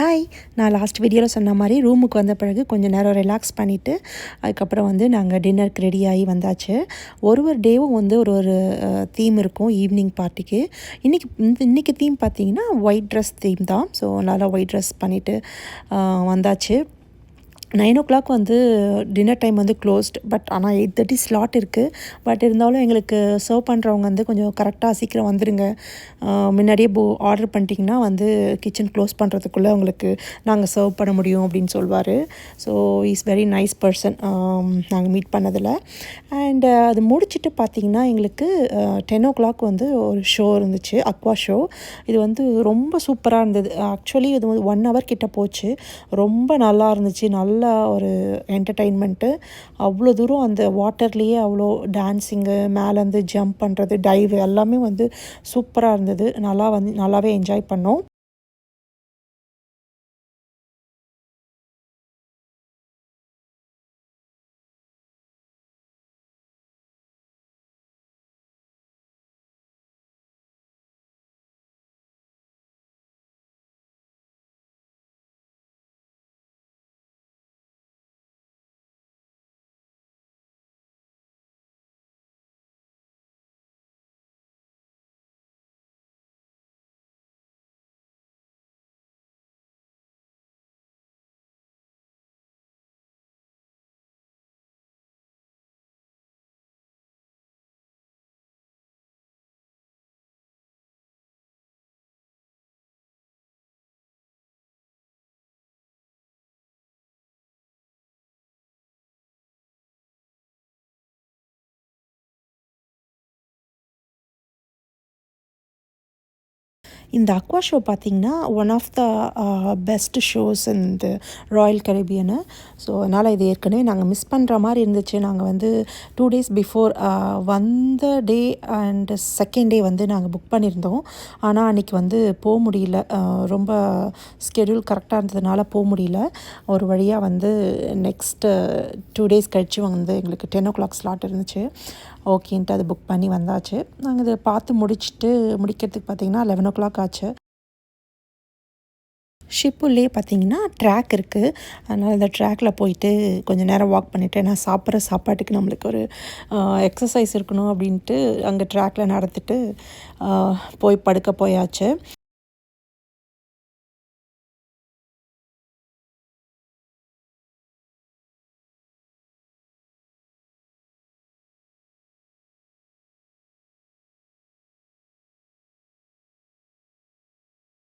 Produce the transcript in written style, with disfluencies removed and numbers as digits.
Hi, நான் last வீடியோவில் சொன்ன மாதிரி ரூமுக்கு வந்த பிறகு கொஞ்சம் நேரம் ரிலாக்ஸ் பண்ணிவிட்டு அதுக்கப்புறம் வந்து நாங்கள் டின்னருக்கு ரெடி ஆகி வந்தாச்சு. ஒரு டேவும் வந்து ஒரு ஒரு தீம் இருக்கும் ஈவினிங் பார்ட்டிக்கு. இன்றைக்கி தீம் பார்த்திங்கன்னா ஒயிட் ட்ரெஸ் தீம் தான். ஸோ நல்லா ஒயிட் ட்ரெஸ் பண்ணிவிட்டு வந்தாச்சு. 9 வந்து டின்னர் டைம் வந்து க்ளோஸ்ட். பட் ஆனால் 8:30 ஸ்லாட் இருக்குது. பட் இருந்தாலும் எங்களுக்கு சர்வ் பண்ணுறவங்க வந்து கொஞ்சம் கரெக்டாக சீக்கிரம் வந்துடுங்க, முன்னாடியே ஆர்டர் பண்ணிட்டிங்கன்னா வந்து கிச்சன் க்ளோஸ் பண்ணுறதுக்குள்ளே உங்களுக்கு நாங்கள் சர்வ் பண்ண முடியும் அப்படின்னு சொல்வார். So is very nice person நாங்கள் மீட் பண்ணதில். அண்ட் அது முடிச்சுட்டு பார்த்திங்கன்னா எங்களுக்கு 10 வந்து ஒரு ஷோ இருந்துச்சு, அக்வா ஷோ. இது வந்து ரொம்ப சூப்பராக இருந்தது. ஆக்சுவலி இது வந்து 1 hour கிட்ட போச்சு. ரொம்ப நல்லா இருந்துச்சு. நல்ல ஒரு என்டர்டெயின்மெண்ட்டு. அவ்வளோ தூரம் அந்த வாட்டர்லேயே அவ்வளோ டான்ஸிங்கு, மேலேருந்து ஜம்ப் பண்ணுறது, டைவ் எல்லாமே வந்து சூப்பராக இருந்தது. நல்லாவே என்ஜாய் பண்ணோம். இந்த அக்வா ஷோ பார்த்திங்கன்னா one of the best shows இந்த ராயல் கரீபியனு. ஸோ அதனால் இது ஏற்கனவே நாங்கள் மிஸ் பண்ணுற மாதிரி இருந்துச்சு. நாங்கள் வந்து 2 days பிஃபோர் வந்த டே அண்ட் செகண்ட் டே வந்து நாங்கள் புக் பண்ணியிருந்தோம். ஆனால் அன்றைக்கி வந்து போக முடியல. ரொம்ப ஸ்கெடியூல் கரெக்டாக இருந்ததுனால போக முடியல. ஒரு வழியாக வந்து நெக்ஸ்ட்டு 2 days கழித்து வந்து எங்களுக்கு 10 ஸ்லாட் இருந்துச்சு. ஓகேன்ட்டு அது புக் பண்ணி வந்தாச்சு. நாங்கள் இதை பார்த்து முடிக்கிறதுக்கு பார்த்திங்கன்னா 11 ஆச்சு. ஷிப்புள்ளே பார்த்திங்கன்னா ட்ராக் இருக்குது. அதனால் அந்த ட்ராக்கில் போயிட்டு கொஞ்சம் நேரம் வாக் பண்ணிவிட்டு, நான் சாப்பிட்ற சாப்பாட்டுக்கு நம்மளுக்கு ஒரு எக்ஸசைஸ் இருக்கணும் அப்படின்ட்டு அங்கே ட்ராக்கில் நடந்துட்டு போய் படுக்க போயாச்சு.